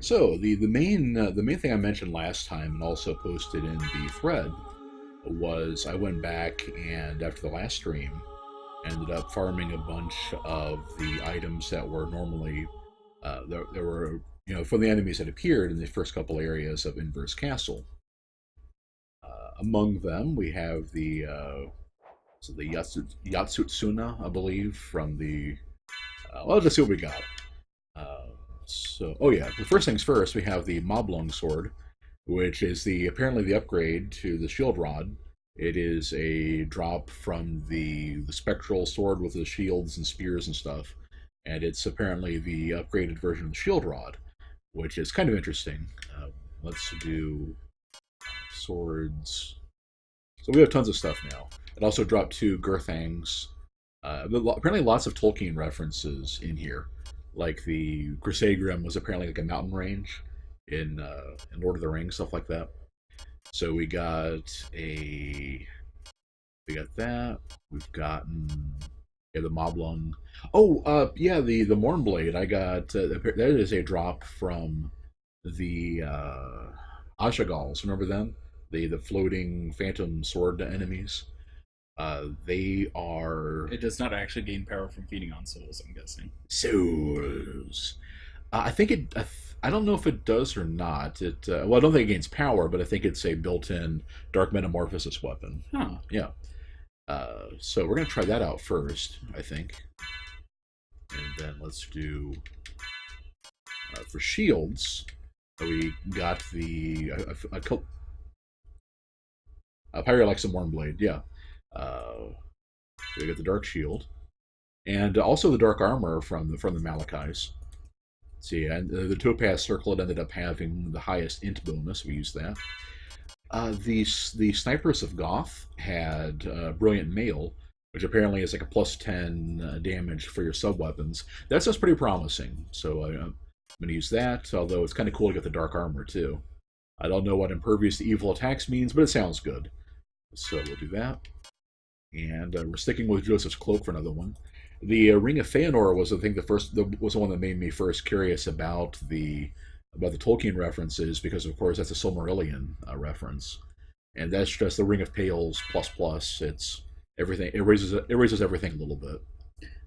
So the main thing I mentioned last time and also posted in the thread was I went back and after the last stream ended up farming a bunch of the items that were normally there were from the enemies that appeared in the first couple areas of Inverse Castle. Among them, we have the Yatsutsuna, I believe, from the. Well, let's see what we got. Uh, oh yeah, the first things first, we have the Moblung sword, which is the apparently the upgrade to the shield rod. It is a drop from the spectral sword with the shields and spears and stuff, and it's apparently the upgraded version of the shield rod, which is kind of interesting. Let's do swords. So we have tons of stuff now. It also dropped two Gurthangs. Apparently, lots of Tolkien references in here. Like the Crusadegrim was apparently like a mountain range in Lord of the Rings, stuff like that. So we got that. We've gotten the Moblung. Oh, yeah, the Mornblade. I got that is a drop from the Ashagals. Remember them? The floating phantom sword enemies. They are It does not actually gain power from feeding on souls, I'm guessing. souls. I think it. I don't know if it does or not. Well, I don't think it gains power, but I think it's a built-in dark metamorphosis weapon. Huh. Yeah. So we're gonna try that out first, I think, and then let's do for shields. We got the Pyre likes some Wormblade, yeah. So we got the Dark Shield, and also the Dark Armor from the Malachis. See, and the Topaz Circlet ended up having the highest int bonus. We used that. The Snipers of Goth had Brilliant Mail, which apparently is like a +10 damage for your sub weapons. That sounds pretty promising. So I'm going to use that. Although it's kind of cool to get the Dark Armor too. I don't know what Impervious to Evil Attacks means, but it sounds good. So we'll do that. And we're sticking with Joseph's Cloak for another one. The Ring of Feanor was, I think, was the one that made me first curious about the Tolkien references because, of course, that's a Silmarillion reference, and that's just the Ring of Pales plus. It's everything. It raises everything a little bit.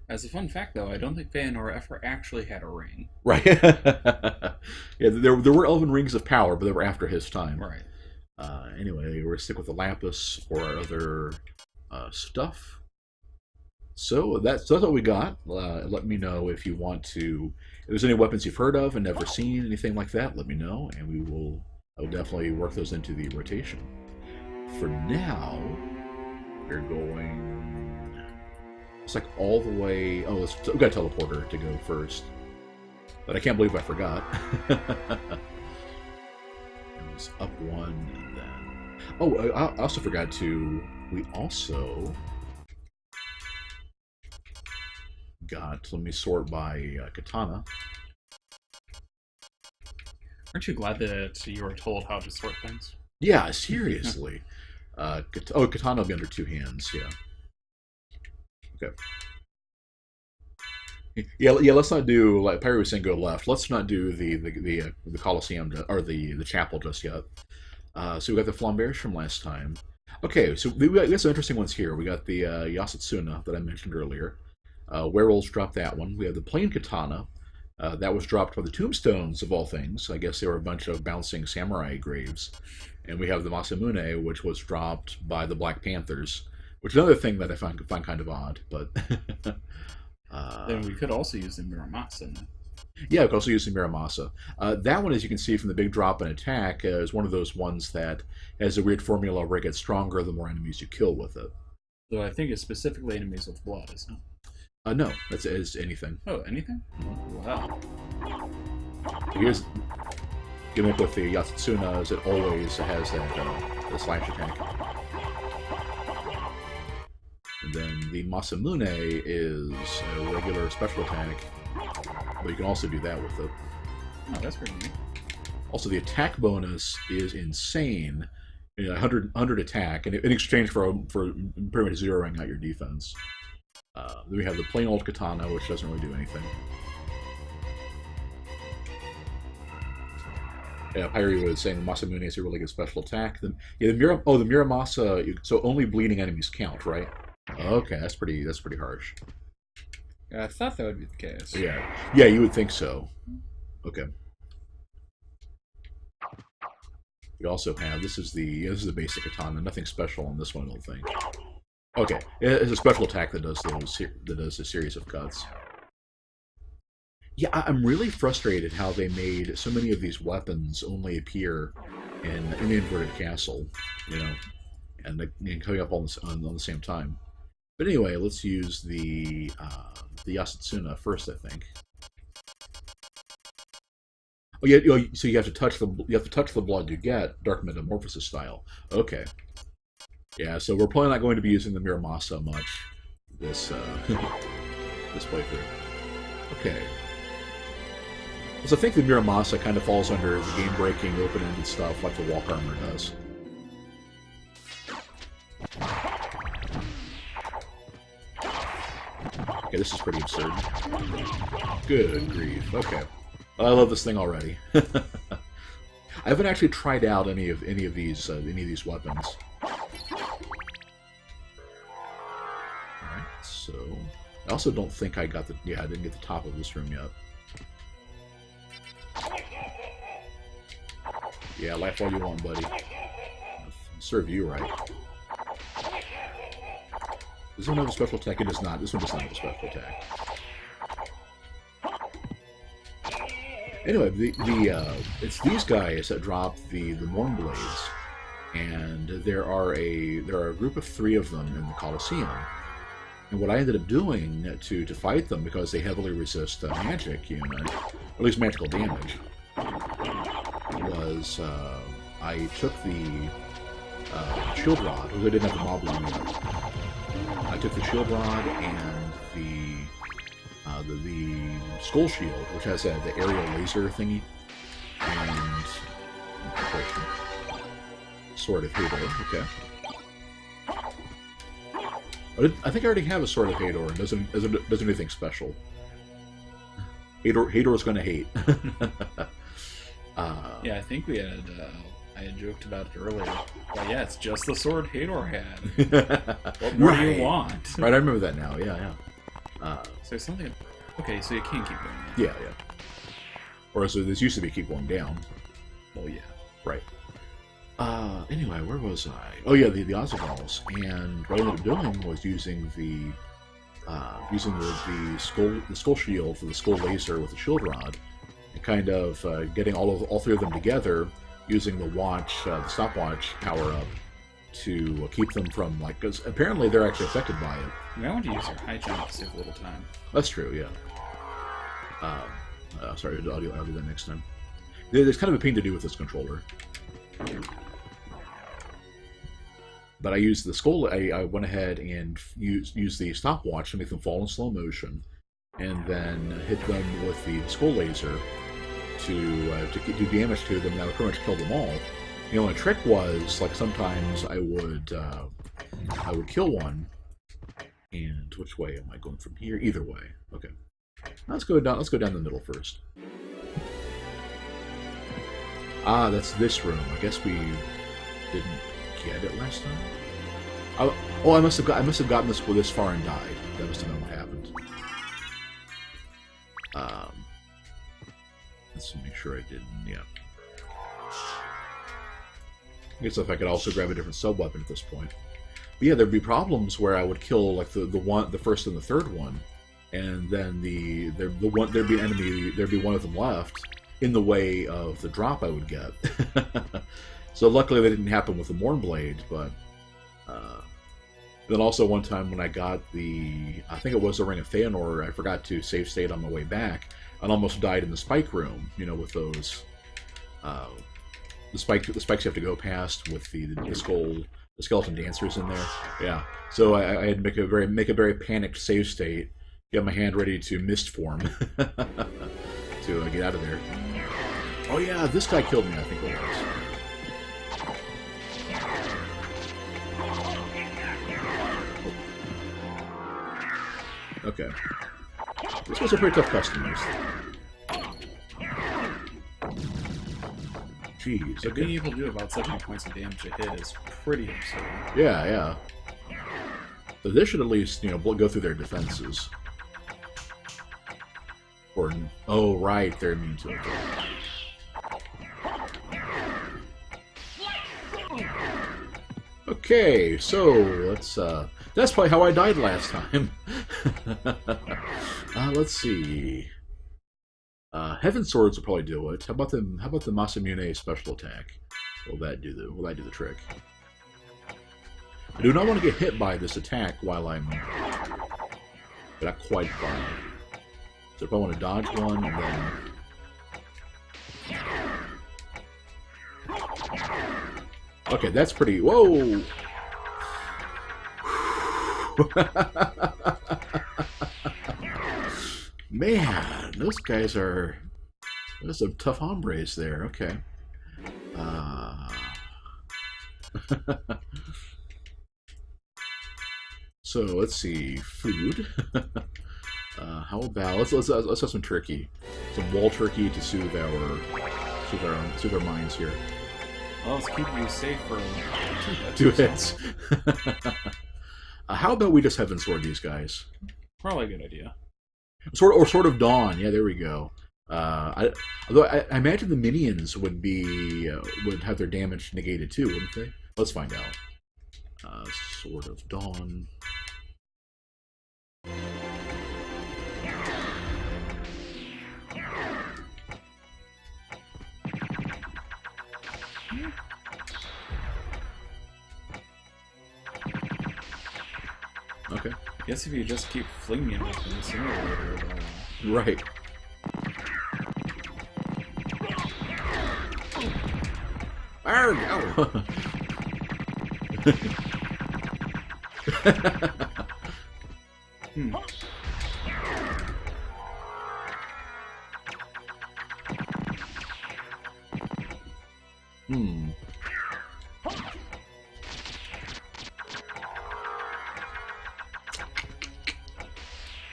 As a fun fact, though, I don't think Feanor ever actually had a ring. Right. Yeah, there were elven rings of power, but they were after his time. Right. Anyway, we're gonna stick with the Lapis for our other stuff. So that's what we got. Let me know if you want to. If there's any weapons you've heard of and never seen, anything like that, let me know, and I will definitely work those into the rotation. For now, we're going. It's like all the way. Oh, we've got a teleporter to go first, but I can't believe I forgot. It was up one, and then. Oh, I also forgot to. We also got, let me sort by katana. Aren't you glad that you were told how to sort things? Yeah, seriously. Katana will be under two hands, yeah. Okay. Yeah, let's not do, like Perry was saying, go left. Let's not do the Colosseum, or the chapel just yet. So we got the Flamberge from last time. Okay, so we got some interesting ones here. We got the Yasutsuna that I mentioned earlier. Werewolves dropped that one. We have the plain katana. That was dropped by the tombstones, of all things. I guess they were a bunch of bouncing samurai graves. And we have the Masamune, which was dropped by the Black Panthers, which is another thing that I find kind of odd. But Then we could also use the Muramasa. yeah, we could also use the Miramasa. That one, as you can see from the big drop in attack, is one of those ones that has a weird formula where it gets stronger the more enemies you kill with it. Though I think it's specifically enemies with blood, isn't it? No, that's as anything. Oh, anything? Wow. Here's gimmick with the Yasutsuna is it always has that the slash attack. And then the Masamune is a regular special attack, but you can also do that with it. Oh, that's pretty neat. Also, the attack bonus is insane. 100 attack, and in exchange for pretty much zeroing out your defense. Then we have the plain old katana, which doesn't really do anything. Yeah, Pyre was saying Masamune is a really good special attack. The Muramasa. So only bleeding enemies count, right? Okay, that's pretty harsh. I thought that would be the case. Yeah, you would think so. Okay. We also have this is the basic katana. Nothing special on this one, I don't think. Okay, it's a special attack that does a series of cuts. Yeah, I'm really frustrated how they made so many of these weapons only appear in the inverted castle, you know, and coming up on the same time. But anyway, let's use the Yasutsuna first, I think. Oh yeah, so you have to touch the blood you get, Dark Metamorphosis style. Okay. Yeah, so we're probably not going to be using the Muramasa much this this playthrough. Okay. So I think the Muramasa kind of falls under the game-breaking, open-ended stuff like the Walk Armor does. Okay, this is pretty absurd. Good grief. Okay. I love this thing already. I haven't actually tried out any of these weapons. Alright, so I also don't think I got I didn't get the top of this room yet. Yeah, laugh all you want, buddy. Serve you right. Does this one have a special attack? It does not. This one does not have a special attack. Anyway, it's these guys that drop the Morn Blades, and there are a group of 3 of them in the Colosseum. And what I ended up doing to fight them, because they heavily resist magic, or at least magical damage, was I took the shield rod, because I didn't have the mob line yet. I took the shield rod and the skull shield, which has the aerial laser thingy, and Sword of Hador. Okay. I think I already have a Sword of Hador, and doesn't anything special. Hador's gonna hate. Yeah, I think we had. I had joked about it earlier. But yeah, it's just the sword Hador had. What more do you want? Right, I remember that now. Yeah. So something. Okay, so you can't keep going. Yeah. Or so this used to be keep going down. Well, yeah. Right. Anyway, where was I? Oh yeah, the Ozagals. And what I ended up doing was using the skull shield for the skull laser with the shield rod, and kind of getting all 3 of them together, using the stopwatch power up to keep them from, like, because apparently they're actually affected by it. I mean, I want to use your high jump to save a little time. That's true, yeah. Sorry, I'll do that next time. There's kind of a pain to do with this controller. But I used the skull. I went ahead and used the stopwatch to make them fall in slow motion, and then hit them with the skull laser to do damage to them. That would pretty much kill them all. The only trick was, like, sometimes I would kill one. And which way am I going from here? Either way. Okay. Let's go down the middle first. Ah, that's this room. I guess we didn't get it last time. I must have gotten this far and died. That must have been what happened. Let's make sure I didn't. Yeah. I guess if I could also grab a different sub weapon at this point. But yeah, there'd be problems where I would kill, like, the first and the third one, and then there'd be an enemy, there'd be one of them left in the way of the drop I would get. So luckily that didn't happen with the Morn Blade, but then also one time when I got I think it was the Ring of Feanor, I forgot to save state on my way back, and almost died in the spike room, with those the spikes you have to go past with the skeleton dancers in there. Yeah. So I had to make a very panicked save state, get my hand ready to mist form to get out of there. Oh yeah, this guy killed me, I think it was. Okay. This was a pretty tough customize. Jeez. So Okay. being able to do about 70 points of damage a hit is pretty absurd. Yeah, yeah. So this should at least, go through their defenses. Or, oh, right, they're immune to it. Okay, so let's, that's probably how I died last time. Let's see. Heaven Swords will probably do it. How about the Masamune special attack? Will that do the trick? I do not want to get hit by this attack while I'm not quite far. So if I want to dodge one and then... Okay, that's pretty... Whoa! Man, those guys are... There's some tough hombres there. Okay. So let's see, food. How about let's have some turkey, some wall turkey to soothe our minds here. Well, let's keep you safe for 2 hits. How about we just Heaven Sword these guys? Probably a good idea. Sort of Dawn. Yeah, there we go. Although I imagine the minions would have their damage negated too, wouldn't they? Let's find out. Sword of Dawn. Okay. I guess if you just keep flinging it, then sooner or later it'll... Right. Arrgh! Hmm. Hmm.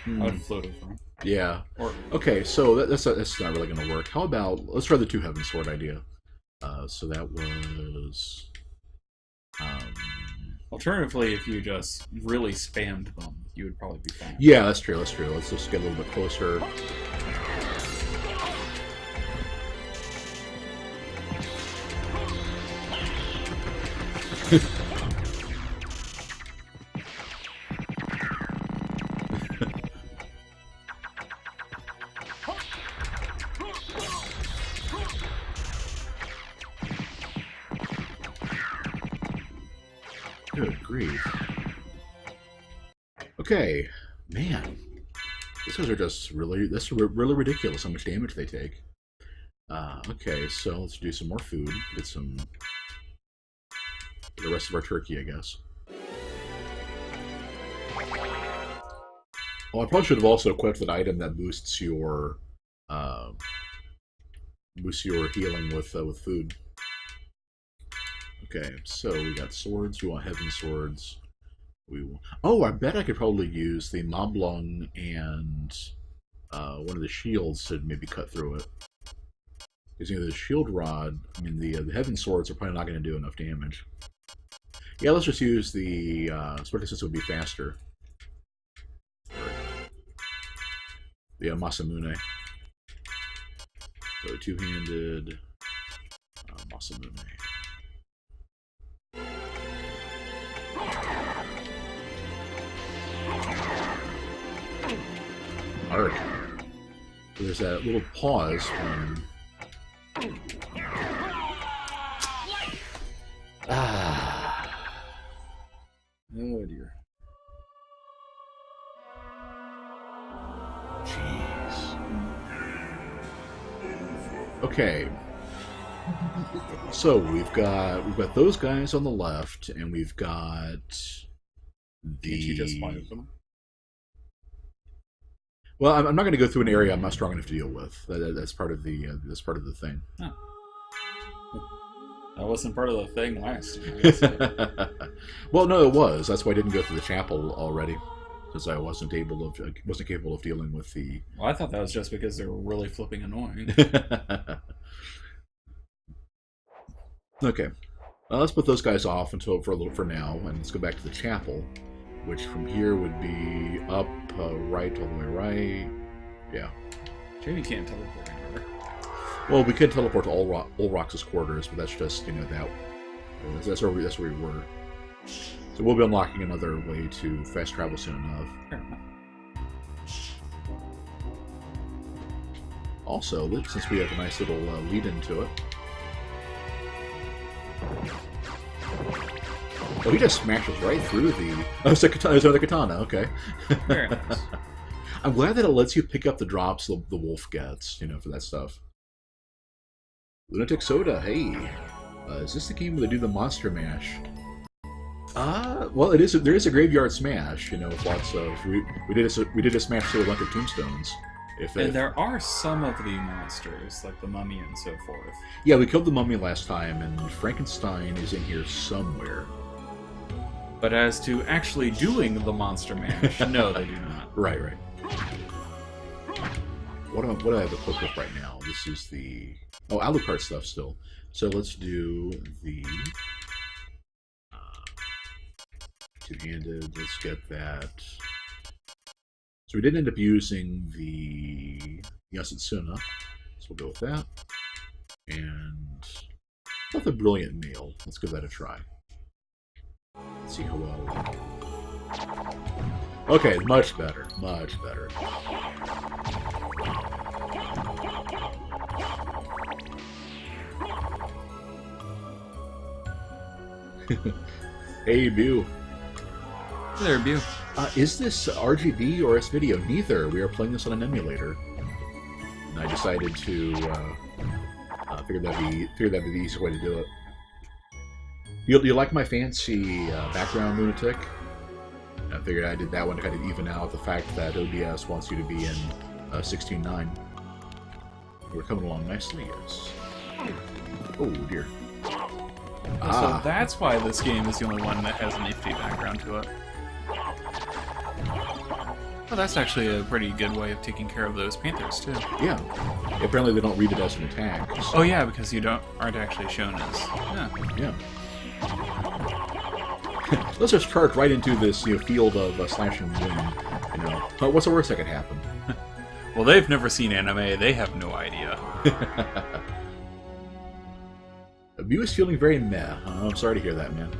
I would float over him. Yeah. Or Okay, so that's not really going to work. How about let's try the 2 Heaven Sword idea. So that was. alternatively, if you just really spammed them, you would probably be fine. Yeah, that's true. That's true. Let's just get a little bit closer. Good grief. Okay, man. These guys are just really ridiculous how much damage they take. Okay, so let's do some more food. Get the rest of our turkey, I guess. Oh, I probably should have also equipped an item that boosts your healing with food. Okay, so we got swords. We want Heaven Swords. We will. Oh, I bet I could probably use the Moblung and one of the shields to maybe cut through it. Because the shield rod, I mean the Heaven Swords are probably not going to do enough damage. Yeah, let's just use the especially since it would be faster. The Masamune. So two-handed Masamune. Arg. So there's that little pause when... Oh dear. Jeez. Okay. So we've got those guys on the left, and we've got the... Can't you just fire them? Well, I'm not going to go through an area I'm not strong enough to deal with. That's part of the thing. Oh. That wasn't part of the thing last time. Well, no, it was. That's why I didn't go through the chapel already, because I wasn't capable of dealing with the. Well, I thought that was just because they were really flipping annoying. Okay. Let's put those guys off until for now, and let's go back to the chapel, which from here would be up, right, all the way right. Yeah. Sure, you can't teleport anywhere. Well, we could teleport to Olrox's quarters, but that's just that's where we were. So we'll be unlocking another way to fast travel soon enough. Fair enough. Also, since we have a nice little lead into it. Oh, he just smashes right through the... Oh, there's another katana, okay. Very nice. I'm glad that it lets you pick up the drops the wolf gets, for that stuff. Lunatic Soda, hey. Is this the game where they do the monster mash? Well, there is a graveyard smash, with lots of... We did a smash through a bunch of tombstones. And there are some of the monsters, like the mummy and so forth. Yeah, we killed the mummy last time, and Frankenstein is in here somewhere. But as to actually doing the monster mash, no, they do not. Right. What do I have to click with right now? This is the... Oh, Alucard stuff still. So let's do the... two-handed. Let's get that... So we did end up using the Yasutsuna, so we'll go with that. And not the Brilliant Nail. Let's give that a try. Let's see how well. Okay, much better, much better. Hey, Bew. Hey there, Bew. Is this RGB or S-Video? Neither. We are playing this on an emulator. And I decided to figure that'd be the easiest way to do it. You like my fancy background, Lunatic? I figured I did that one to kind of even out the fact that OBS wants you to be in 16:9. We're coming along nicely, yes. Oh dear. So that's why this game is the only one that has an nifty background to it. Well, that's actually a pretty good way of taking care of those panthers, too. Yeah. Apparently they don't read it as an attack. So. Oh yeah, because you aren't actually shown as... Yeah. Let's just charge right into this field of slashing wind. What's the worst that could happen? Well, they've never seen anime. They have no idea. Mew is feeling very meh. I'm sorry to hear that, man.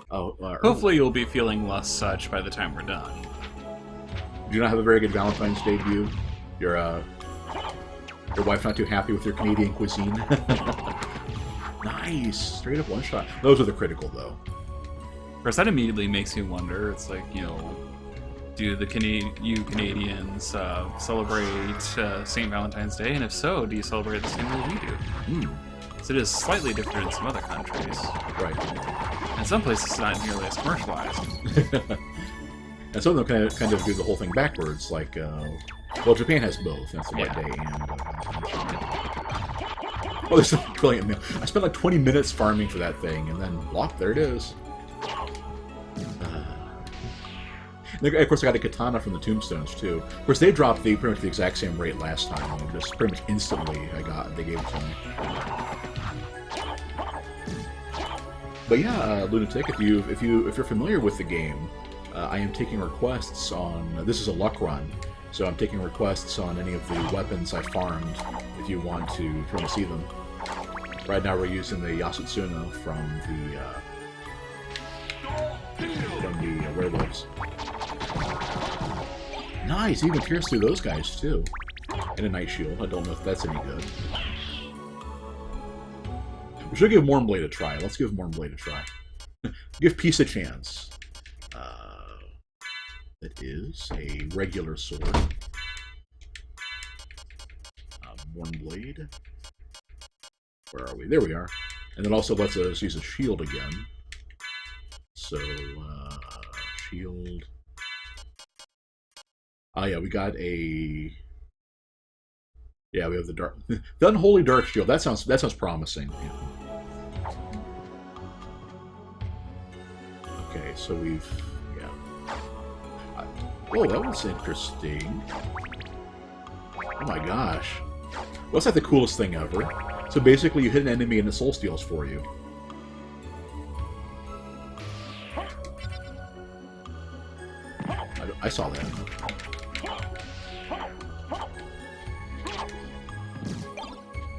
Hopefully you'll be feeling less such by the time we're done. Do you not have a very good Valentine's Day, Mew? Your wife not too happy with your Canadian cuisine? Nice! Straight up one shot. Those are the critical, though. Of course, that immediately makes you wonder. It's like, do you Canadians celebrate St. Valentine's Day? And if so, do you celebrate the same way we do? So it is slightly different in some other countries. Right. In some places, it's not nearly as commercialized. And some of them kind of do the whole thing backwards, like, well, Japan has both. That's the White Day and... Oh, there's a brilliant meal. I spent like 20 minutes farming for that thing, and then, lock, there it is. Of course, I got a katana from the tombstones, too. Of course, they dropped pretty much the exact same rate last time. And just pretty much instantly, they gave it to me. But yeah, Lunatic, if you're familiar with the game, I am taking requests on... This is a luck run, so I'm taking requests on any of the weapons I farmed, if you want to see them. Right now we're using the Yasutsuna from the werewolves. Nice! Even pierced through those guys, too. And a Night Shield. I don't know if that's any good. We should give Mornblade a try. Let's give Mornblade a try. Give Peace a chance. That is a regular sword. Mornblade. Where are we? There we are. And then also lets us use a shield again. So, shield. Oh yeah, we got a... Yeah, we have the Unholy Dark Shield. That sounds promising. Yeah. Okay, so we've... Yeah. Oh, that was interesting. Oh my gosh. What's that the coolest thing ever? So basically, you hit an enemy and it soul steals for you. I saw that.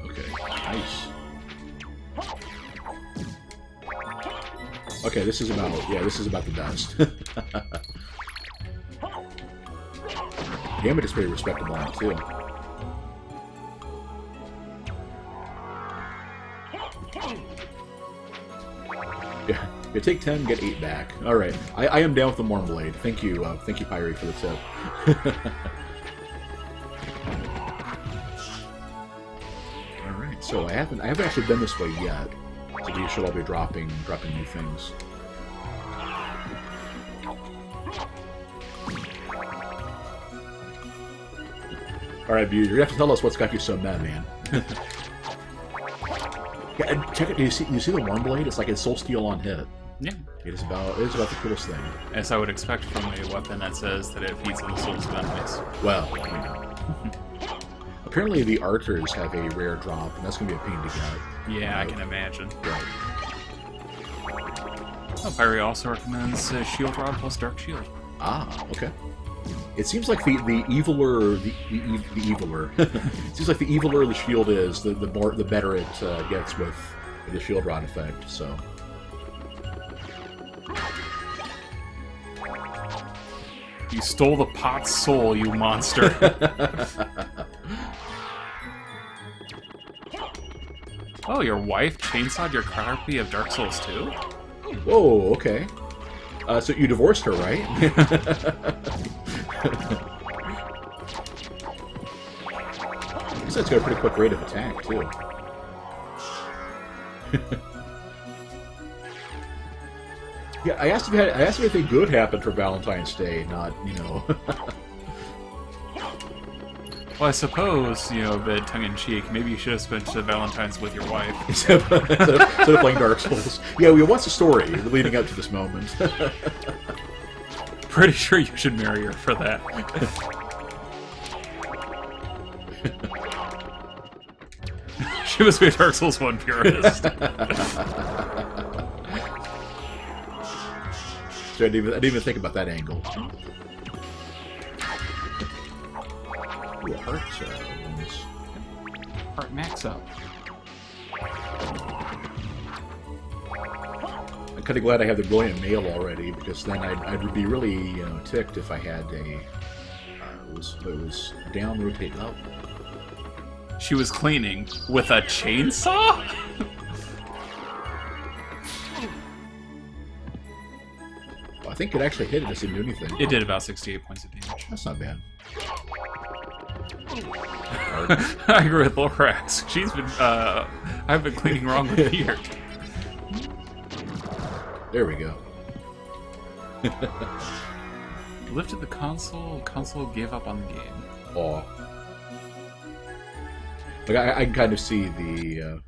Okay, nice. Okay, this is about the best. Damage is pretty respectable on it too. Yeah, you take 10, get 8 back. All right, I am down with the Morn Blade. Thank you, Pyre, for the tip. All right, so I haven't actually been this way yet. So these should all be dropping new things. All right, Buse, you're gonna have to tell us what's got you so mad, man. Yeah, and check it. You see the Worm Blade? It's like a soul steal on hit. Yeah. It is about the coolest thing. As I would expect from a weapon that says that it feeds on the souls of enemies. Well, you know. Apparently the Arters have a rare drop, and that's gonna be a pain to get. Yeah, I can imagine. Right. Oh, Pyre also recommends Shield Rod plus Dark Shield. Ah, okay. It seems like the eviler the eviler. It seems like the eviler the shield is, the better it gets with the shield rod effect. So. You stole the pot's soul, you monster. Oh, your wife chainsawed your copy of Dark Souls 2? Whoa, okay. So you divorced her, right? This guy's got a pretty quick rate of attack, too. Yeah, I asked if anything good happened for Valentine's Day, not, you know. Well, I suppose, you know, a bit tongue-in-cheek, maybe you should have spent the Valentine's with your wife. instead of playing Dark Souls. Yeah, what's the story leading up to this moment? Pretty sure you should marry her for that. She must be a Dark Souls 1 purist. So I didn't even think about that angle. Ooh, heart ones. Heart max up. I'm kind of glad I have the brilliant mail already, because then I'd be really, you know, ticked if I had a it was down, rotate up. She was cleaning with a chainsaw? Well, I think it actually hit it. It didn't do anything. It did about 68 points of damage. That's not bad. I agree with Lorax. She's been, I've been cleaning wrong with Beard. There we go. Lifted the console gave up on the game. Aw. Like I can kind of see the.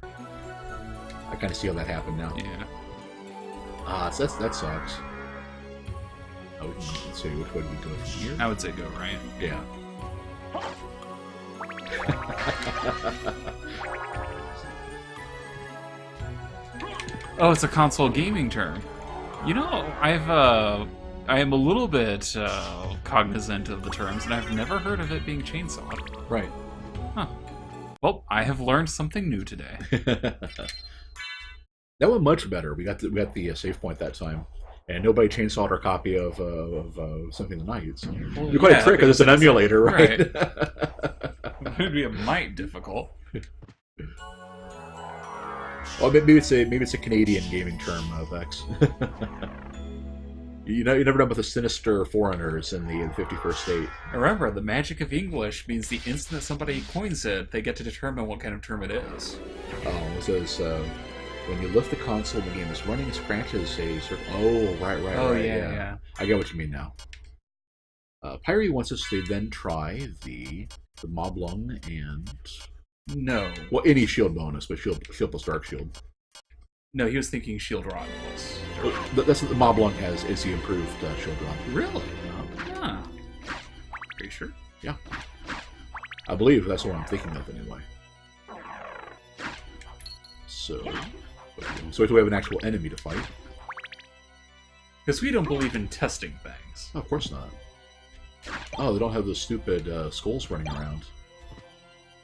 I kind of see how that happened now. Yeah. So that sucks. Oh, let's see, which way do we go from here? I would say go right. Yeah. Oh, it's a console gaming term. You know, I am a little bit cognizant of the terms, and I've never heard of it being chainsawed. Right. Huh. Well, I have learned something new today. That went much better. We got the save point that time, and nobody chainsawed our copy of Something of the Night. So it'd be quite a trick because it's an emulator, right? It would be a mite difficult. Well, maybe it's a Canadian gaming term, Vex. You never know about the sinister foreigners in the 51st state. Remember, the magic of English means the instant that somebody coins it, they get to determine what kind of term it is. Oh, it says when you lift the console, the game is running, it scratches a circle. Oh, right. Oh, yeah. I get what you mean now. Pyre wants us to then try the Mob Lung and... No. Well, any shield bonus, but shield plus Dark Shield. No, he was thinking Shield Rod plus. That's what the Mob Lung has, is the improved shield rod. Really? Huh. Are you sure? Yeah. I believe that's what I'm thinking of, anyway. So we have an actual enemy to fight. Because we don't believe in testing things. Oh, of course not. Oh, they don't have those stupid skulls running around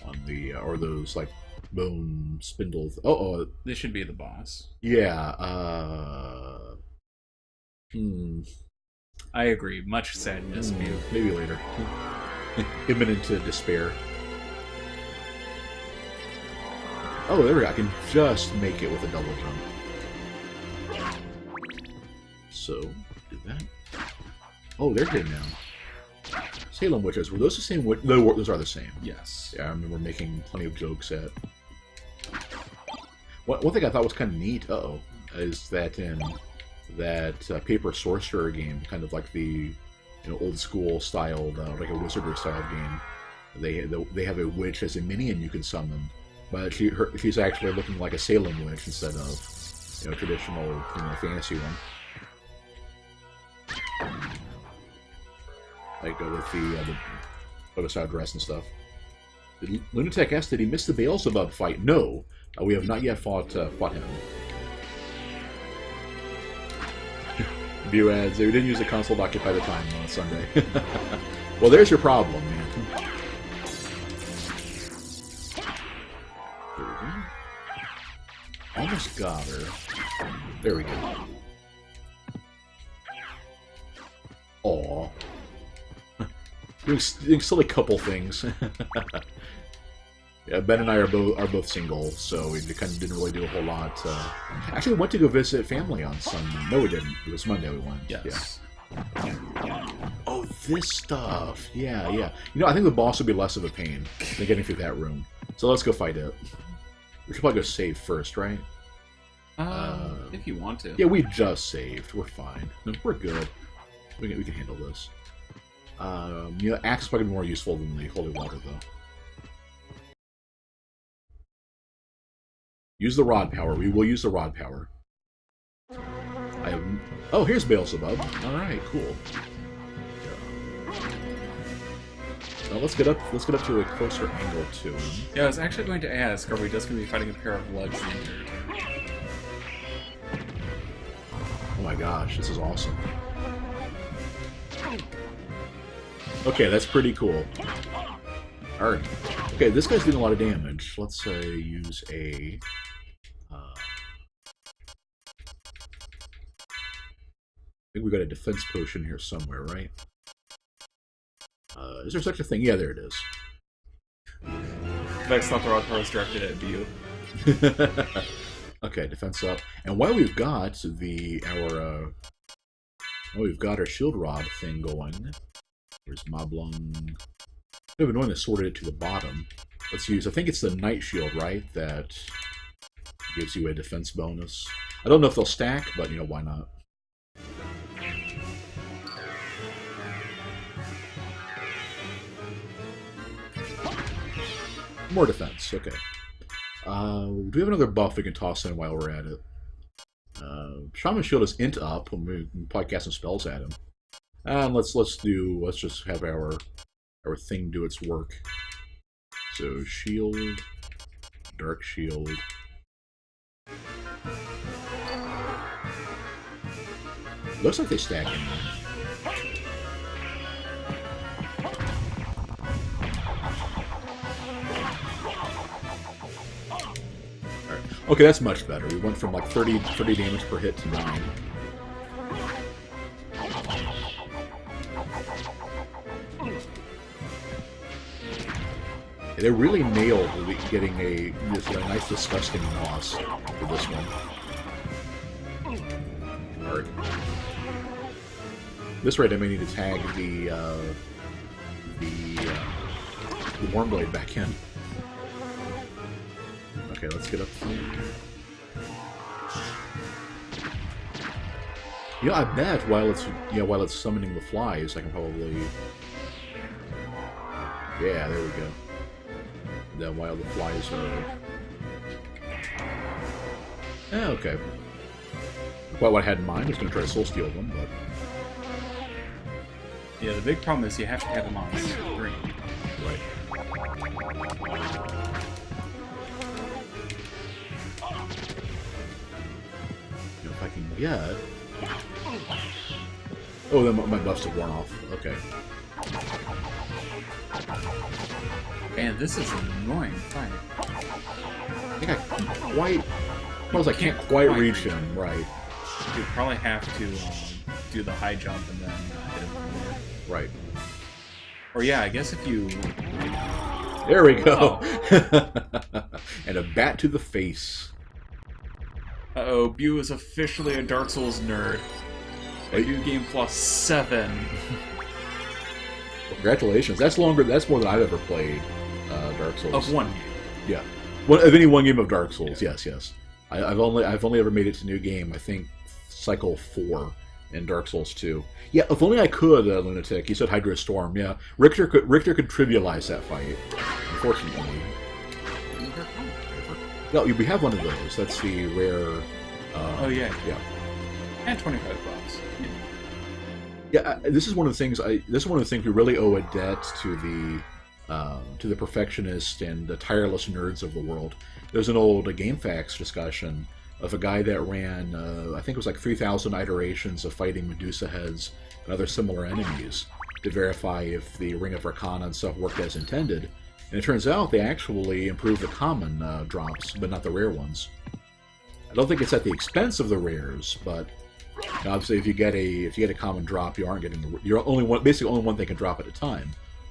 on the or those like bone spindles. Oh, This should be the boss. yeah. I agree. Much sadness, Mew. Maybe later. Imminent to despair. Oh, there we go. I can just make it with a double jump. So, do that. Oh, they're dead now. Salem witches. Were those the same? No, those are the same. Yes. Yeah, I remember making plenty of jokes at. One thing I thought was kind of neat, is that in that Paper Sorcerer game, kind of like the old school styled, like a wizardry style game, they have a witch as a minion you can summon, but she's actually looking like a Salem witch instead of traditional fantasy one. Like with the photo-style dress and stuff. Did Lunatic ask, did he miss the Beelzebub fight? No, we have not yet fought him. View ads, we didn't use the console to occupy the time on Sunday. Well, there's your problem, man. There we go. Almost got her. There we go. Aww. Doing still a couple things. Yeah, Ben and I are both single, so we kind of didn't really do a whole lot. Actually, we went to go visit family on Sunday. No, we didn't. It was Monday we went. Yes. Yeah. Oh, this stuff. Yeah, yeah. I think the boss would be less of a pain than getting through that room. So let's go fight it. We should probably go save first, right? If you want to. Yeah, we just saved. We're fine. No, we're good. We can handle this. Axe is probably more useful than the holy water, though. Use the rod power. We will use the rod power. Oh, here's Beelzebub. Alright, cool. Well, let's get up to a closer angle to him. Yeah, I was actually going to ask, are we just going to be fighting a pair of legs injured? Oh my gosh, this is awesome. Okay, that's pretty cool. Alright. Okay, this guy's doing a lot of damage. Let's use a... I think we got a defense potion here somewhere, right? Is there such a thing? Yeah, there it is. Vex thought the rod power was directed at you. Okay, defense up. And while we've got our shield rod thing going, there's Moblung. I've been wanting to sort it to the bottom. Let's use, I think it's the Night Shield, right? That gives you a defense bonus. I don't know if they'll stack, but why not? More defense, okay. Do we have another buff we can toss in while we're at it? Shaman Shield is int up, and we can probably cast some spells at him. And let's just have our thing do its work. So shield, dark shield. Looks like they stack in there. Alright. Okay, that's much better. We went from like 30 damage per hit to 9. They really nailed getting a nice, disgusting boss for this one. Alright. This rate, I may need to tag the Wormblade back in. Okay, let's get up here. Yeah, I bet while it's summoning the flies, I can probably. Yeah, there we go. Then while the flies are... Yeah, okay. Quite what I had in mind. I was going to try to soul steal them, but... Yeah, the big problem is you have to have them on screen. Right. Yeah. Oh, then my buffs have worn off. Okay. Man, this is an annoying fight. I think I can't quite... I can't quite reach him, right. You probably have to do the high jump and then hit him from there. Right. Or yeah, I guess if you... There we go! And a bat to the face. Uh-oh, Bu is officially a Dark Souls nerd. A new game plus 7. Congratulations. That's longer. That's more than I've ever played Dark Souls. Of one game. Yeah. Of any one game of Dark Souls, yeah. Yes. I've only ever made it to new game, I think, cycle 4 in Dark Souls 2. Yeah, if only I could, Lunatic. You said Hydra Storm, yeah. Richter could trivialize that fight, unfortunately. No, we have one of those. That's the rare... oh, yeah. Yeah. And $25. Yeah, this is one of the things. This is one of the things we really owe a debt to the perfectionists and the tireless nerds of the world. There's an old GameFAQs discussion of a guy that ran, I think it was like 3,000 iterations of fighting Medusa heads and other similar enemies to verify if the Ring of Arcana and stuff worked as intended. And it turns out they actually improved the common drops, but not the rare ones. I don't think it's at the expense of the rares, but obviously, if you get a common drop, you aren't getting you're basically only one thing can drop at a time,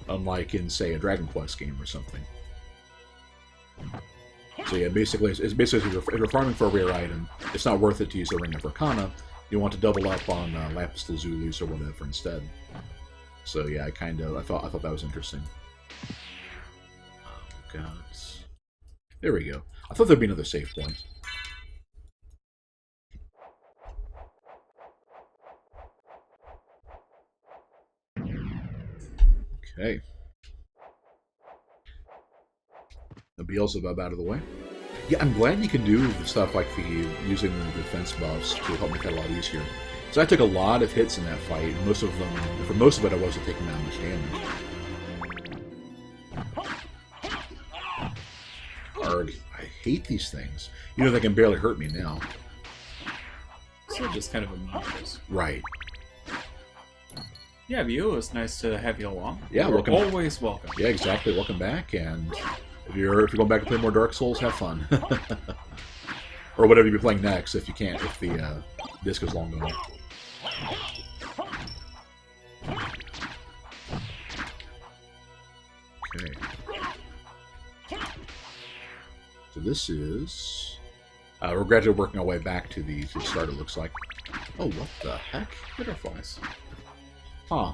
unlike in say a Dragon Quest game or something. So yeah, basically, it's basically if you're farming for a rare item, it's not worth it to use a Ring of Arcana. You want to double up on Lapis Lazulis or whatever instead. So yeah, I thought that was interesting. Oh god, there we go. I thought there'd be another save point. Okay. The Beelzebub out of the way. Yeah, I'm glad you can do the stuff like using the defense buffs to help make that a lot easier. So I took a lot of hits in that fight. For most of it, I wasn't taking that much damage. Arg, I hate these things. You know, they can barely hurt me now. So just kind of obnoxious. Right. Yeah, Bu, it's nice to have you along. Yeah, welcome. Always welcome. Yeah, exactly. Welcome back, and if you're going back to play more Dark Souls, have fun. Or whatever you're playing next, if you can't, if the disc is long enough. Okay. So this is... we're gradually working our way back to the start, it looks like. Oh, what the heck? Butterflies. Huh.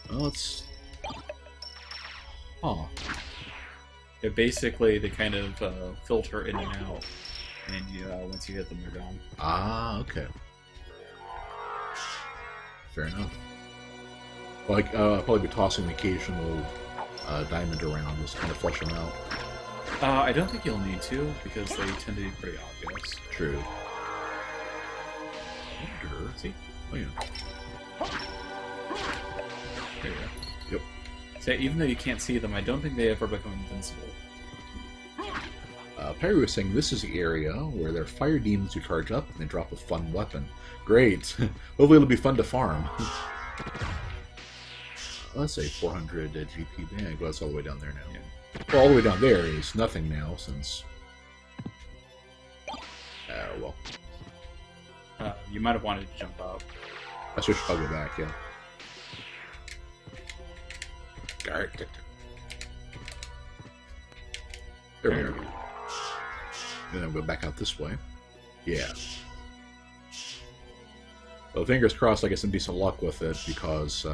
Well, it's... Huh. Yeah, basically, they kind of filter in and out, and once you hit them, they're gone. Ah, okay. Fair enough. Like, I'll probably be tossing the occasional diamond around, just kind of flush them out. I don't think you'll need to, because they tend to be pretty obvious. True. See? Oh, yeah. There you go. Yep. So even though you can't see them, I don't think they ever become invincible. Perry was saying this is the area where there are fire demons who charge up and they drop a fun weapon. Great. Hopefully it'll be fun to farm. Let's say 400 GP bag. Well, that's all the way down there now. Yeah. Well, all the way down there is nothing now since... well. You might have wanted to jump up. I should probably go back, yeah. There we go. And then go back out this way. Yeah. Well, fingers crossed I get some decent luck with it, because...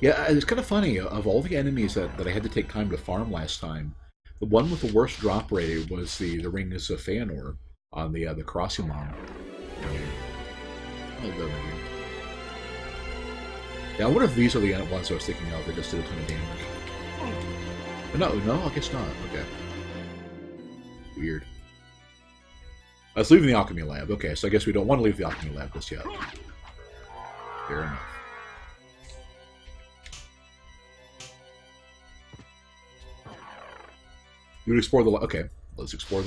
yeah, it's kind of funny. Of all the enemies that I had to take time to farm last time, the one with the worst drop rate was the Rings of Feanor on the Crossumon. Yeah, I wonder if these are the ones I was thinking of that just did a ton of damage. But no, I guess not. Okay. Weird. Let's leave the Alchemy Lab. Okay, so I guess we don't want to leave the Alchemy Lab just yet. Fair enough. You would explore the... Okay, let's explore the...